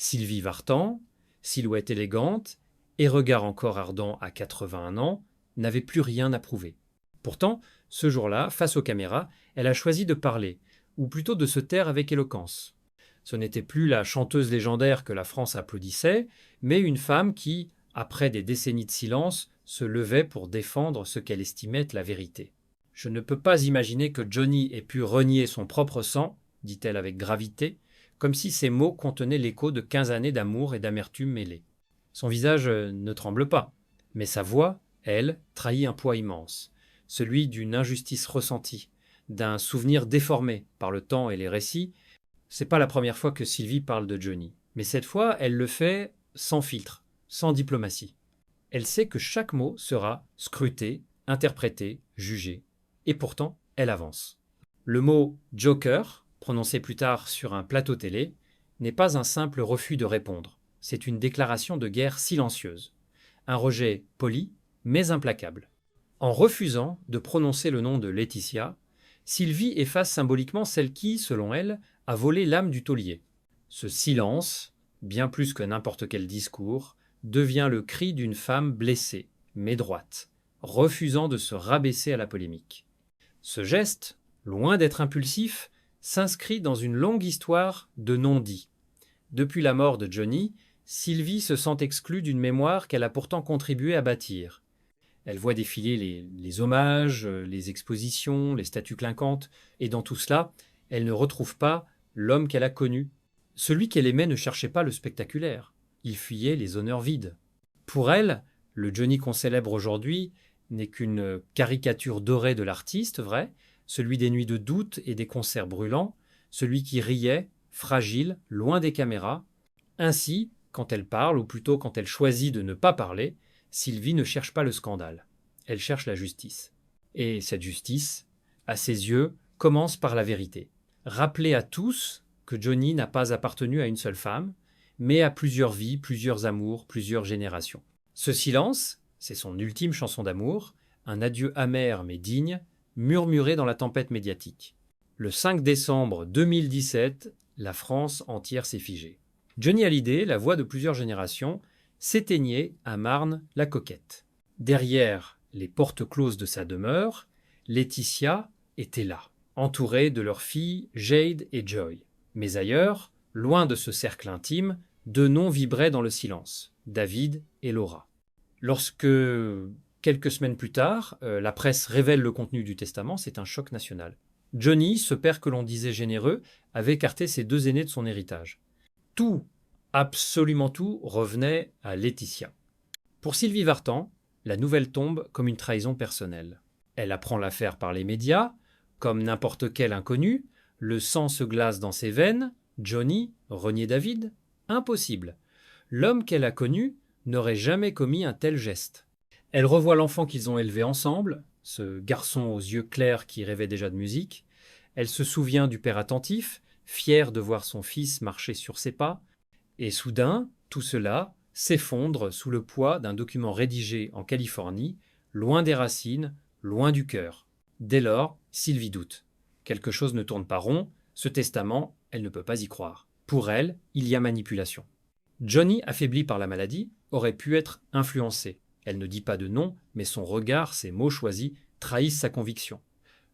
Sylvie Vartan, silhouette élégante et regard encore ardent à 81 ans, n'avait plus rien à prouver. Pourtant, ce jour-là, face aux caméras, elle a choisi de parler, ou plutôt de se taire avec éloquence. Ce n'était plus la chanteuse légendaire que la France applaudissait, mais une femme qui, après des décennies de silence, se levait pour défendre ce qu'elle estimait être la vérité. « Je ne peux pas imaginer que Johnny ait pu renier son propre sang, dit-elle avec gravité, comme si ces mots contenaient l'écho de 15 années d'amour et d'amertume mêlées. Son visage ne tremble pas, mais sa voix, elle, trahit un poids immense, celui d'une injustice ressentie, d'un souvenir déformé par le temps et les récits. C'est pas la première fois que Sylvie parle de Johnny, mais cette fois, elle le fait sans filtre, sans diplomatie. Elle sait que chaque mot sera scruté, interprété, jugé, et pourtant, elle avance. Le mot « Joker », prononcé plus tard sur un plateau télé, n'est pas un simple refus de répondre. C'est une déclaration de guerre silencieuse. Un rejet poli, mais implacable. En refusant de prononcer le nom de Laetitia, Sylvie efface symboliquement celle qui, selon elle, a volé l'âme du taulier. Ce silence, bien plus que n'importe quel discours, devient le cri d'une femme blessée, mais droite, refusant de se rabaisser à la polémique. Ce geste, loin d'être impulsif, s'inscrit dans une longue histoire de non-dits. Depuis la mort de Johnny, Sylvie se sent exclue d'une mémoire qu'elle a pourtant contribué à bâtir. Elle voit défiler les hommages, les expositions, les statues clinquantes, et dans tout cela, elle ne retrouve pas l'homme qu'elle a connu. Celui qu'elle aimait ne cherchait pas le spectaculaire, il fuyait les honneurs vides. Pour elle, le Johnny qu'on célèbre aujourd'hui n'est qu'une caricature dorée de l'artiste, vrai, celui des nuits de doute et des concerts brûlants, celui qui riait, fragile, loin des caméras. Ainsi, quand elle parle, ou plutôt quand elle choisit de ne pas parler, Sylvie ne cherche pas le scandale. Elle cherche la justice. Et cette justice, à ses yeux, commence par la vérité. Rappeler à tous que Johnny n'a pas appartenu à une seule femme, mais à plusieurs vies, plusieurs amours, plusieurs générations. Ce silence, c'est son ultime chanson d'amour, un adieu amer mais digne, murmuré dans la tempête médiatique. Le 5 décembre 2017, la France entière s'est figée. Johnny Hallyday, la voix de plusieurs générations, s'éteignait à Marne-la-Coquette. Derrière les portes closes de sa demeure, Laetitia était là, entourée de leurs filles Jade et Joy. Mais ailleurs, loin de ce cercle intime, deux noms vibraient dans le silence, David et Laura. Lorsque, quelques semaines plus tard, la presse révèle le contenu du testament, c'est un choc national. Johnny, ce père que l'on disait généreux, avait écarté ses deux aînés de son héritage. Tout, absolument tout, revenait à Laetitia. Pour Sylvie Vartan, la nouvelle tombe comme une trahison personnelle. Elle apprend l'affaire par les médias, comme n'importe quel inconnu, le sang se glace dans ses veines. Johnny, renier David? Impossible. L'homme qu'elle a connu n'aurait jamais commis un tel geste. Elle revoit l'enfant qu'ils ont élevé ensemble, ce garçon aux yeux clairs qui rêvait déjà de musique. Elle se souvient du père attentif, fier de voir son fils marcher sur ses pas. Et soudain, tout cela s'effondre sous le poids d'un document rédigé en Californie, loin des racines, loin du cœur. Dès lors, Sylvie doute. Quelque chose ne tourne pas rond, ce testament, elle ne peut pas y croire. Pour elle, il y a manipulation. Johnny, affaibli par la maladie, aurait pu être influencé. Elle ne dit pas de nom, mais son regard, ses mots choisis, trahissent sa conviction.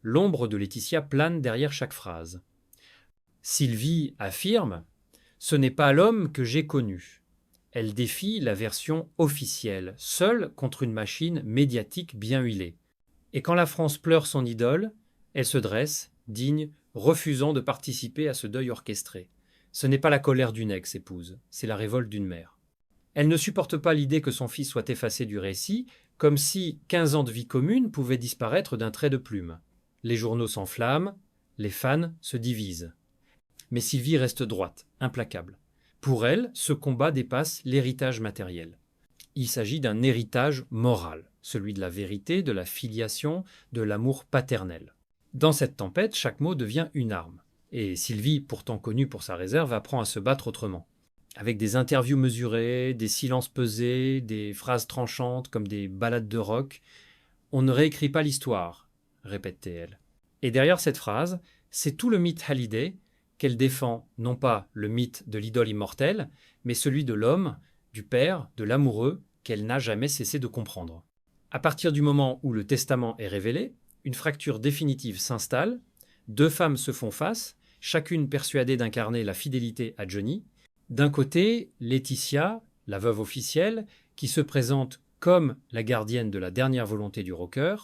L'ombre de Laetitia plane derrière chaque phrase. Sylvie affirme « Ce n'est pas l'homme que j'ai connu ». Elle défie la version officielle, seule contre une machine médiatique bien huilée. Et quand la France pleure son idole, elle se dresse, digne, refusant de participer à ce deuil orchestré. Ce n'est pas la colère d'une ex-épouse, c'est la révolte d'une mère. Elle ne supporte pas l'idée que son fils soit effacé du récit, comme si 15 ans de vie commune pouvaient disparaître d'un trait de plume. Les journaux s'enflamment, les fans se divisent. Mais Sylvie reste droite, implacable. Pour elle, ce combat dépasse l'héritage matériel. Il s'agit d'un héritage moral, celui de la vérité, de la filiation, de l'amour paternel. Dans cette tempête, chaque mot devient une arme. Et Sylvie, pourtant connue pour sa réserve, apprend à se battre autrement. Avec des interviews mesurées, des silences pesés, des phrases tranchantes comme des ballades de rock. On ne réécrit pas l'histoire, répétait-elle. Et derrière cette phrase, c'est tout le mythe Hallyday qu'elle défend non pas le mythe de l'idole immortelle, mais celui de l'homme, du père, de l'amoureux, qu'elle n'a jamais cessé de comprendre. À partir du moment où le testament est révélé, une fracture définitive s'installe, deux femmes se font face, chacune persuadée d'incarner la fidélité à Johnny. D'un côté, Laetitia, la veuve officielle, qui se présente comme la gardienne de la dernière volonté du rocker.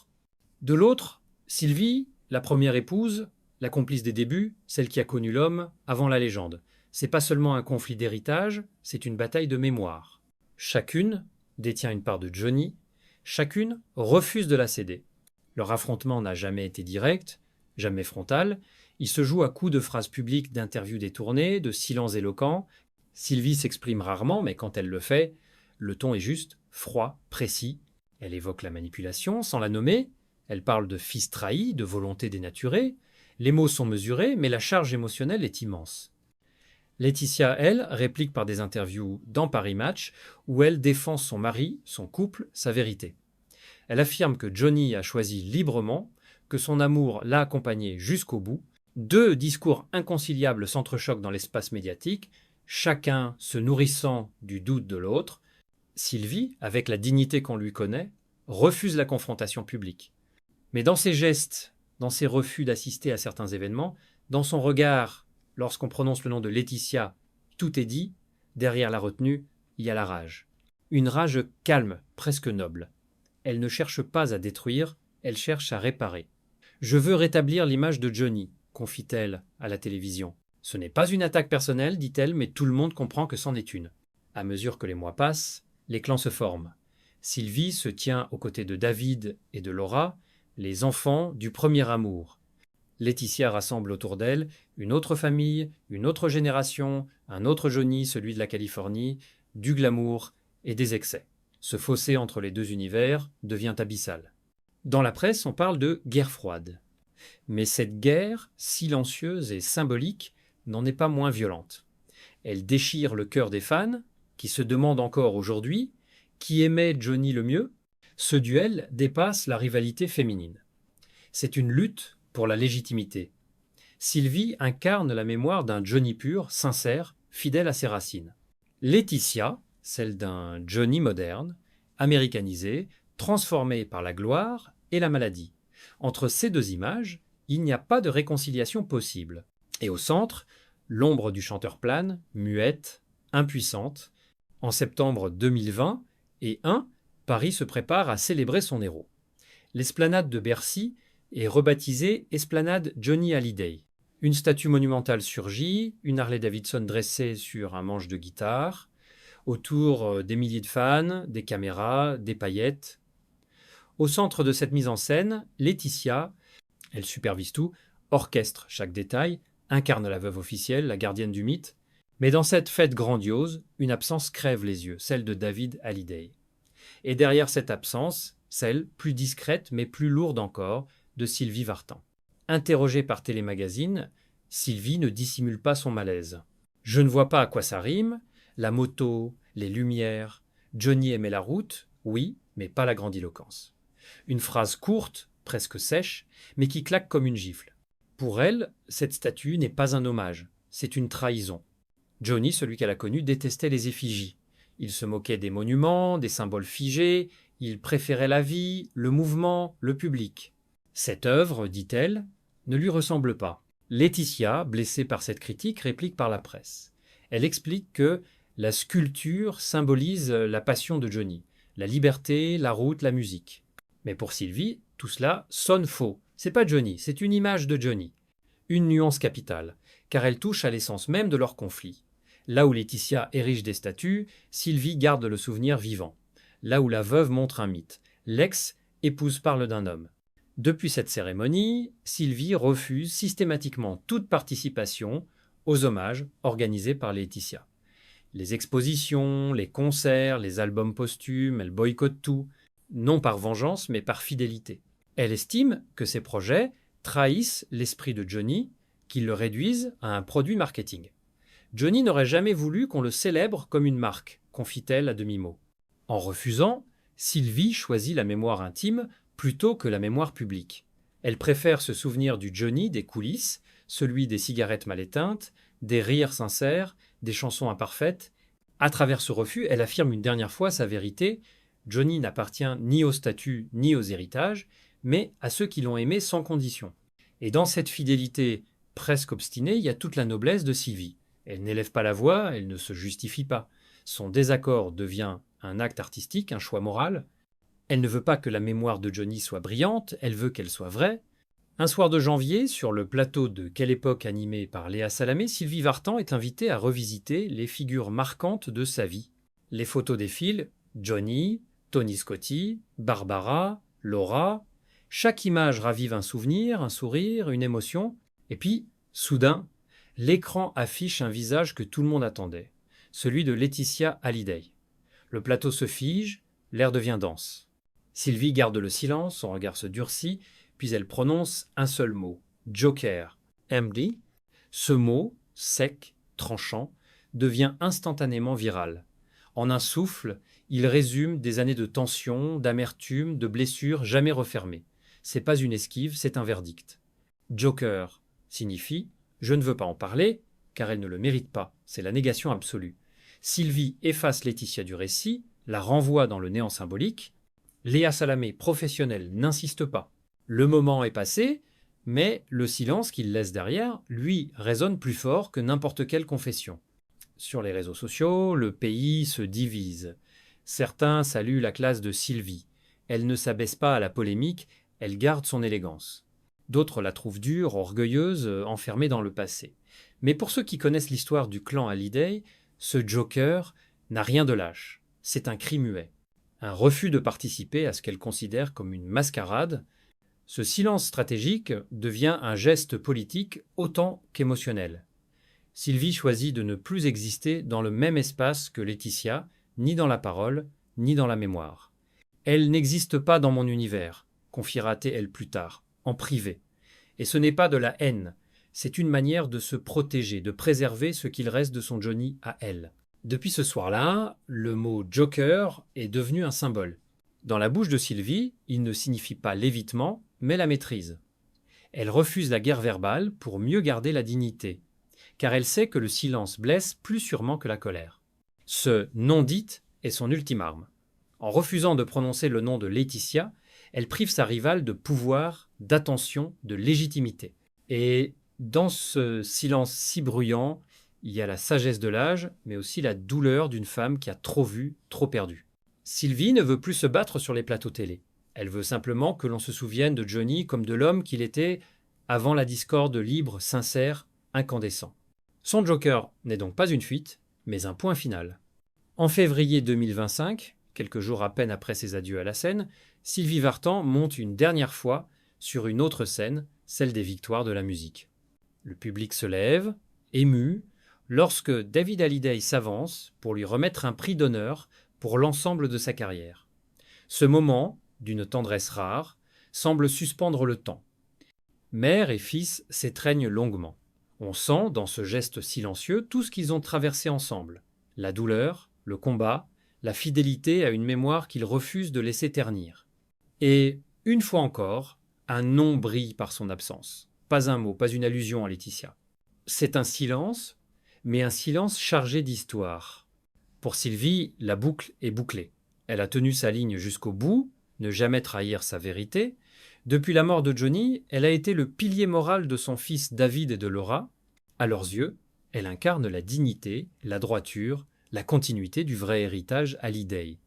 De l'autre, Sylvie, la première épouse, la complice des débuts, celle qui a connu l'homme avant la légende. C'est pas seulement un conflit d'héritage, c'est une bataille de mémoire. Chacune détient une part de Johnny, chacune refuse de la céder. Leur affrontement n'a jamais été direct, jamais frontal. Il se joue à coups de phrases publiques, d'interviews détournées, de silence éloquents. Sylvie s'exprime rarement, mais quand elle le fait, le ton est juste, froid, précis. Elle évoque la manipulation sans la nommer. Elle parle de fils trahi, de volonté dénaturée. Les mots sont mesurés, mais la charge émotionnelle est immense. Laetitia, elle, réplique par des interviews dans Paris Match, où elle défend son mari, son couple, sa vérité. Elle affirme que Johnny a choisi librement, que son amour l'a accompagné jusqu'au bout. Deux discours inconciliables s'entrechoquent dans l'espace médiatique, chacun se nourrissant du doute de l'autre. Sylvie, avec la dignité qu'on lui connaît, refuse la confrontation publique. Mais dans ses gestes, dans ses refus d'assister à certains événements, dans son regard, lorsqu'on prononce le nom de Laetitia, tout est dit, derrière la retenue, il y a la rage. Une rage calme, presque noble. Elle ne cherche pas à détruire, elle cherche à réparer. « Je veux rétablir l'image de Johnny », confie-t-elle à la télévision. « Ce n'est pas une attaque personnelle, dit-elle, mais tout le monde comprend que c'en est une. » À mesure que les mois passent, les clans se forment. Sylvie se tient aux côtés de David et de Laura, les enfants du premier amour. Laetitia rassemble autour d'elle une autre famille, une autre génération, un autre Johnny, celui de la Californie, du glamour et des excès. Ce fossé entre les deux univers devient abyssal. Dans la presse, on parle de guerre froide. Mais cette guerre, silencieuse et symbolique, n'en est pas moins violente. Elle déchire le cœur des fans, qui se demandent encore aujourd'hui qui aimait Johnny le mieux. Ce duel dépasse la rivalité féminine. C'est une lutte pour la légitimité. Sylvie incarne la mémoire d'un Johnny pur, sincère, fidèle à ses racines. Laetitia, celle d'un Johnny moderne, américanisé, transformé par la gloire et la maladie. Entre ces deux images, il n'y a pas de réconciliation possible. Et au centre, l'ombre du chanteur plane, muette, impuissante. En septembre 2020 et 1, Paris se prépare à célébrer son héros. L'esplanade de Bercy est rebaptisée Esplanade Johnny Hallyday. Une statue monumentale surgit, une Harley-Davidson dressée sur un manche de guitare, autour des milliers de fans, des caméras, des paillettes. Au centre de cette mise en scène, Laetitia, elle supervise tout, orchestre chaque détail, incarne la veuve officielle, la gardienne du mythe. Mais dans cette fête grandiose, une absence crève les yeux, celle de David Hallyday. Et derrière cette absence, celle, plus discrète mais plus lourde encore, de Sylvie Vartan. Interrogée par Télémagazine, Sylvie ne dissimule pas son malaise. « Je ne vois pas à quoi ça rime, la moto, les lumières, Johnny aimait la route, oui, mais pas la grandiloquence. » Une phrase courte, presque sèche, mais qui claque comme une gifle. Pour elle, cette statue n'est pas un hommage, c'est une trahison. Johnny, celui qu'elle a connu, détestait les effigies. Il se moquait des monuments, des symboles figés, il préférait la vie, le mouvement, le public. Cette œuvre, dit-elle, ne lui ressemble pas. Laetitia, blessée par cette critique, réplique par la presse. Elle explique que la sculpture symbolise la passion de Johnny, la liberté, la route, la musique. Mais pour Sylvie, tout cela sonne faux. C'est pas Johnny, c'est une image de Johnny. Une nuance capitale, car elle touche à l'essence même de leur conflit. Là où Laetitia érige des statues, Sylvie garde le souvenir vivant. Là où la veuve montre un mythe, l'ex-épouse parle d'un homme. Depuis cette cérémonie, Sylvie refuse systématiquement toute participation aux hommages organisés par Laetitia. Les expositions, les concerts, les albums posthumes, elle boycotte tout, non par vengeance mais par fidélité. Elle estime que ces projets trahissent l'esprit de Johnny, qu'ils le réduisent à un produit marketing. Johnny n'aurait jamais voulu qu'on le célèbre comme une marque, confie-t-elle à demi-mot. En refusant, Sylvie choisit la mémoire intime plutôt que la mémoire publique. Elle préfère se souvenir du Johnny des coulisses, celui des cigarettes mal éteintes, des rires sincères, des chansons imparfaites. À travers ce refus, elle affirme une dernière fois sa vérité. Johnny n'appartient ni au statut ni aux héritages, mais à ceux qui l'ont aimé sans condition. Et dans cette fidélité presque obstinée, il y a toute la noblesse de Sylvie. Elle n'élève pas la voix, elle ne se justifie pas. Son désaccord devient un acte artistique, un choix moral. Elle ne veut pas que la mémoire de Johnny soit brillante, elle veut qu'elle soit vraie. Un soir de janvier, sur le plateau de Quelle époque animé par Léa Salamé, Sylvie Vartan est invitée à revisiter les figures marquantes de sa vie. Les photos défilent, Johnny, Tony Scotti, Barbara, Laura. Chaque image ravive un souvenir, un sourire, une émotion. Et puis, soudain, l'écran affiche un visage que tout le monde attendait, celui de Laetitia Hallyday. Le plateau se fige, l'air devient dense. Sylvie garde le silence, son regard se durcit, puis elle prononce un seul mot, Joker, MD. Ce mot, sec, tranchant, devient instantanément viral. En un souffle, il résume des années de tension, d'amertume, de blessures jamais refermées. C'est pas une esquive, c'est un verdict. Joker signifie « je ne veux pas en parler » car elle ne le mérite pas, c'est la négation absolue. Sylvie efface Laetitia du récit, la renvoie dans le néant symbolique. Léa Salamé, professionnelle, n'insiste pas. Le moment est passé, mais le silence qu'il laisse derrière, lui, résonne plus fort que n'importe quelle confession. Sur les réseaux sociaux, le pays se divise. Certains saluent la classe de Sylvie. Elle ne s'abaisse pas à la polémique, elle garde son élégance. D'autres la trouvent dure, orgueilleuse, enfermée dans le passé. Mais pour ceux qui connaissent l'histoire du clan Hallyday, ce Joker n'a rien de lâche. C'est un cri muet. Un refus de participer à ce qu'elle considère comme une mascarade. Ce silence stratégique devient un geste politique autant qu'émotionnel. Sylvie choisit de ne plus exister dans le même espace que Laetitia, ni dans la parole, ni dans la mémoire. Elle n'existe pas dans mon univers, confiera-t-elle plus tard, en privé. Et ce n'est pas de la haine, c'est une manière de se protéger, de préserver ce qu'il reste de son Johnny à elle. Depuis ce soir-là, le mot Joker est devenu un symbole. Dans la bouche de Sylvie, il ne signifie pas l'évitement, mais la maîtrise. Elle refuse la guerre verbale pour mieux garder la dignité, car elle sait que le silence blesse plus sûrement que la colère. Ce non-dit est son ultime arme. En refusant de prononcer le nom de Laetitia, elle prive sa rivale de pouvoir, d'attention, de légitimité. Et dans ce silence si bruyant, il y a la sagesse de l'âge, mais aussi la douleur d'une femme qui a trop vu, trop perdu. Sylvie ne veut plus se battre sur les plateaux télé. Elle veut simplement que l'on se souvienne de Johnny comme de l'homme qu'il était avant la discorde libre, sincère, incandescent. Son Joker n'est donc pas une fuite, mais un point final. En février 2025, quelques jours à peine après ses adieux à la scène, Sylvie Vartan monte une dernière fois sur une autre scène, celle des victoires de la musique. Le public se lève, ému, lorsque David Hallyday s'avance pour lui remettre un prix d'honneur pour l'ensemble de sa carrière. Ce moment, d'une tendresse rare, semble suspendre le temps. Mère et fils s'étreignent longuement. On sent, dans ce geste silencieux, tout ce qu'ils ont traversé ensemble. La douleur, le combat, la fidélité à une mémoire qu'ils refusent de laisser ternir. Et, une fois encore, un nom brille par son absence. Pas un mot, pas une allusion à Laetitia. C'est un silence, mais un silence chargé d'histoire. Pour Sylvie, la boucle est bouclée. Elle a tenu sa ligne jusqu'au bout, ne jamais trahir sa vérité. Depuis la mort de Johnny, elle a été le pilier moral de son fils David et de Laura. À leurs yeux, elle incarne la dignité, la droiture, la continuité du vrai héritage Hallyday.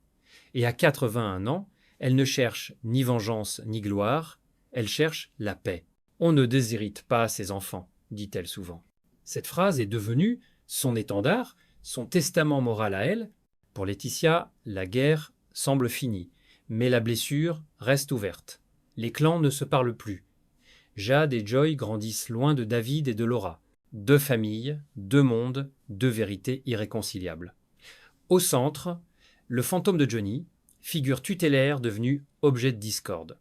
Et à 81 ans, elle ne cherche ni vengeance ni gloire, elle cherche la paix. On ne déshérite pas ses enfants, dit-elle souvent. Cette phrase est devenue son étendard, son testament moral à elle. Pour Laetitia, la guerre semble finie, mais la blessure reste ouverte. Les clans ne se parlent plus. Jade et Joy grandissent loin de David et de Laura. Deux familles, deux mondes, deux vérités irréconciliables. Au centre, le fantôme de Johnny, figure tutélaire devenue objet de discorde.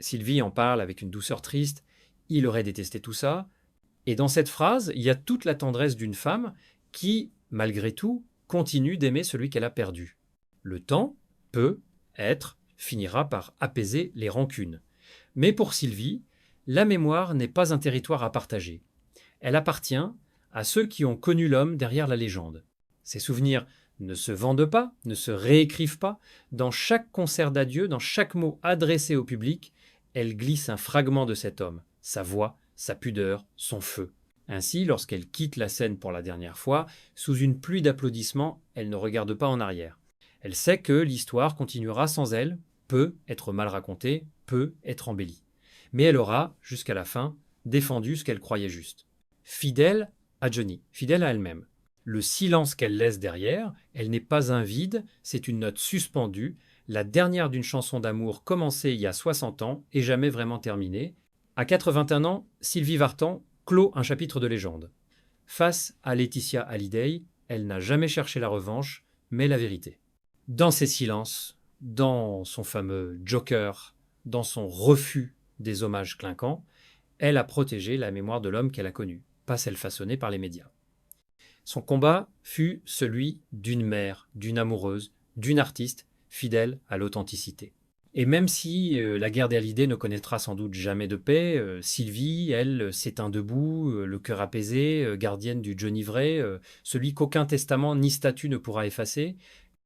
Sylvie en parle avec une douceur triste. Il aurait détesté tout ça. Et dans cette phrase, il y a toute la tendresse d'une femme qui, malgré tout, continue d'aimer celui qu'elle a perdu. Le temps peut être, finira par apaiser les rancunes. Mais pour Sylvie, la mémoire n'est pas un territoire à partager. Elle appartient à ceux qui ont connu l'homme derrière la légende. Ces souvenirs ne se vendent pas, ne se réécrivent pas. Dans chaque concert d'adieu, dans chaque mot adressé au public, elle glisse un fragment de cet homme, sa voix, sa pudeur, son feu. Ainsi, lorsqu'elle quitte la scène pour la dernière fois, sous une pluie d'applaudissements, elle ne regarde pas en arrière. Elle sait que l'histoire continuera sans elle, peut être mal racontée, peut être embellie. Mais elle aura, jusqu'à la fin, défendu ce qu'elle croyait juste. Fidèle à Johnny, fidèle à elle-même. Le silence qu'elle laisse derrière, elle n'est pas un vide, c'est une note suspendue, la dernière d'une chanson d'amour commencée il y a 60 ans et jamais vraiment terminée. À 81 ans, Sylvie Vartan clôt un chapitre de légende. Face à Laetitia Hallyday, elle n'a jamais cherché la revanche, mais la vérité. Dans ses silences, dans son fameux Joker, dans son refus des hommages clinquants, elle a protégé la mémoire de l'homme qu'elle a connu, pas celle façonnée par les médias. Son combat fut celui d'une mère, d'une amoureuse, d'une artiste fidèle à l'authenticité. Et même si la guerre des Hallyday ne connaîtra sans doute jamais de paix, Sylvie, elle, s'éteint debout, le cœur apaisé, gardienne du Johnny vrai, celui qu'aucun testament ni statut ne pourra effacer,